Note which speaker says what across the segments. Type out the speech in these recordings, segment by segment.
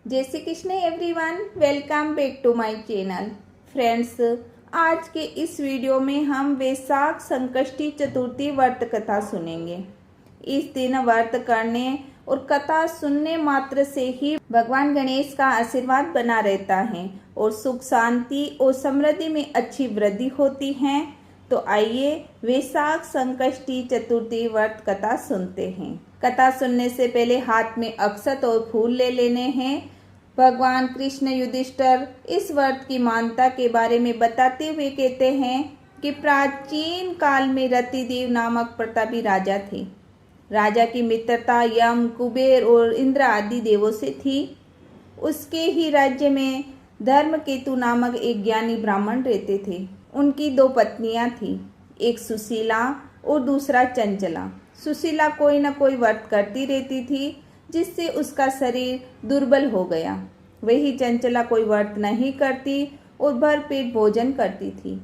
Speaker 1: जय Shri Krishna everyone, welcome back to my channel. Friends, आज के इस वीडियो में हम वैशाख संकष्टी चतुर्थी व्रत कथा सुनेंगे। इस दिन व्रत करने और कथा सुनने मात्र से ही भगवान गणेश का आशीर्वाद बना रहता है और सुख शांति और समृद्धि में अच्छी वृद्धि होती है। तो आइए वैशाख संकष्टी चतुर्थी व्रत कथा सुनते हैं। कथा सुनने से पहले हाथ में अक्षत और फूल ले लेने हैं। भगवान कृष्ण युधिष्ठिर इस व्रत की मान्यता के बारे में बताते हुए कहते हैं कि प्राचीन काल में रतिदेव नामक प्रतापी राजा थे। राजा की मित्रता यम, कुबेर और इंद्र आदि देवों से थी। उसके ही राज्य में धर्मकेतु नामक एक ज्ञानी ब्राह्मण रहते थे। उनकी दो पत्नियां थीं, एक सुशीला और दूसरा चंचला। सुशीला कोई न कोई व्रत करती रहती थी जिससे उसका शरीर दुर्बल हो गया। वही चंचला कोई व्रत नहीं करती और भरपेट भोजन करती थी।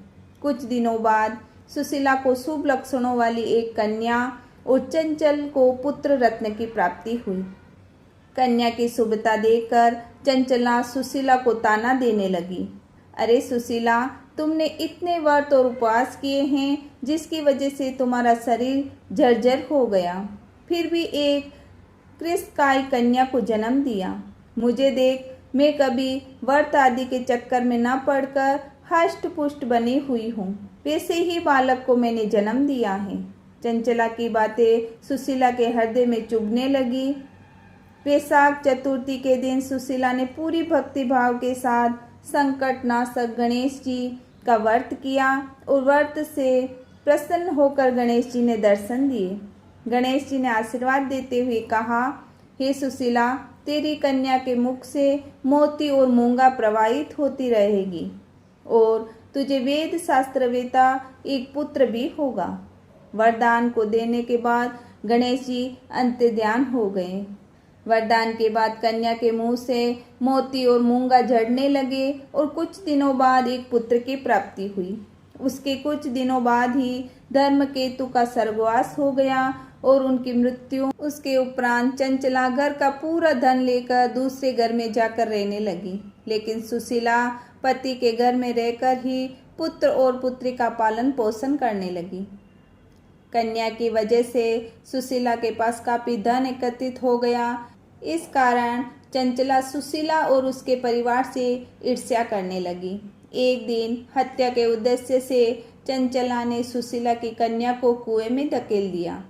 Speaker 1: कुछ दिनों बाद सुशीला को शुभ लक्षणों वाली एक कन्या और चंचल को पुत्र रत्न की प्राप्ति हुई। कन्या की शुभता देखकर चंचला सुशीला को ताना देने लगी। अरे सुशीला, तुमने इतने व्रत और उपवास किए हैं जिसकी वजह से तुम्हारा शरीर जर्जर हो गया, फिर भी एक कृषकाय कन्या को जन्म दिया। मुझे देख, मैं कभी व्रत आदि के चक्कर में न पड़कर हष्ट पुष्ट बनी हुई हूँ। वैसे ही बालक को मैंने जन्म दिया है। चंचला की बातें सुशीला के हृदय में चुभने लगी। वैशाख चतुर्थी के दिन सुशीला ने पूरी भक्ति भाव के साथ संकट नाशक गणेश जी का व्रत किया और व्रत से प्रसन्न होकर गणेश जी ने दर्शन दिए। गणेश जी ने आशीर्वाद देते हुए कहा, हे सुशीला, तेरी कन्या के मुख से मोती और मूंगा प्रवाहित होती रहेगी और तुझे वेद शास्त्रवेता एक पुत्र भी होगा। वरदान को देने के बाद गणेश जी अंतर्ध्यान हो गए। वरदान के बाद कन्या के मुंह से मोती और मूंगा झड़ने लगे और कुछ दिनों बाद एक पुत्र की प्राप्ति हुई। उसके कुछ दिनों बाद ही धर्मकेतु का स्वर्गवास हो गया और उनकी मृत्यु। उसके उपरांत चंचला घर का पूरा धन लेकर दूसरे घर में जाकर रहने लगी, लेकिन सुशीला पति के घर में रहकर ही पुत्र और पुत्री का पालन पोषण करने लगी। कन्या की वजह से सुशीला के पास काफी धन एकत्रित हो गया। इस कारण चंचला सुशीला और उसके परिवार से ईर्ष्या करने लगी। एक दिन हत्या के उद्देश्य से चंचला ने सुशीला की कन्या को कुएं में धकेल दिया।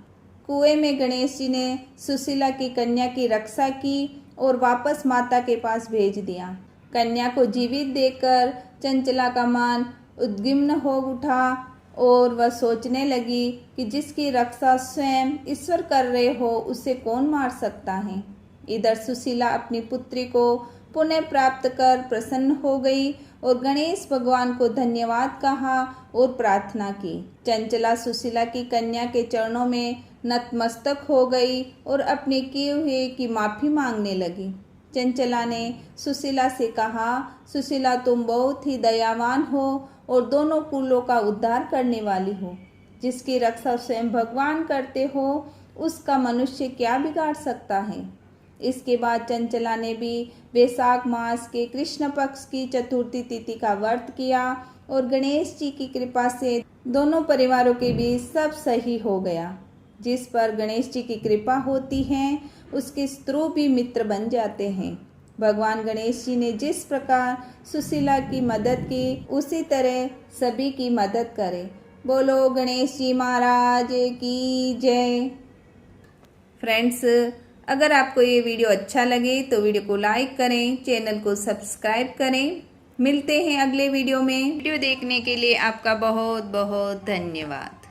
Speaker 1: कुएं में गणेश जी ने सुशीला की कन्या की रक्षा की और वापस माता के पास भेज दिया। कन्या को जीवित देखकर चंचला का मन उद्विग्न हो उठा और वह सोचने लगी कि जिसकी रक्षा स्वयं ईश्वर कर रहे हो उसे कौन मार सकता है। इधर सुशीला अपनी पुत्री को पुनः प्राप्त कर प्रसन्न हो गई और गणेश भगवान को धन्यवाद कहा और प्रार्थना की। चंचला सुशीला की कन्या के चरणों में नतमस्तक हो गई और अपने किए हुए की माफी मांगने लगी। चंचला ने सुशीला से कहा, सुशीला, तुम बहुत ही दयावान हो और दोनों कुलों का उद्धार करने वाली हो। जिसकी रक्षा स्वयं भगवान करते हो उसका मनुष्य क्या बिगाड़ सकता है। इसके बाद चंचला ने भी वैशाख मास के कृष्ण पक्ष की चतुर्थी तिथि का व्रत किया और गणेश जी की कृपा से दोनों परिवारों के बीच सब सही हो गया। जिस पर गणेश जी की कृपा होती है उसके शत्रु भी मित्र बन जाते हैं। भगवान गणेश जी ने जिस प्रकार सुशीला की मदद की उसी तरह सभी की मदद करें। बोलो गणेश जी महाराज की जय। फ्रेंड्स, अगर आपको ये वीडियो अच्छा लगे तो वीडियो को लाइक करें, चैनल को सब्सक्राइब करें। मिलते हैं अगले वीडियो में। वीडियो देखने के लिए आपका बहुत बहुत धन्यवाद।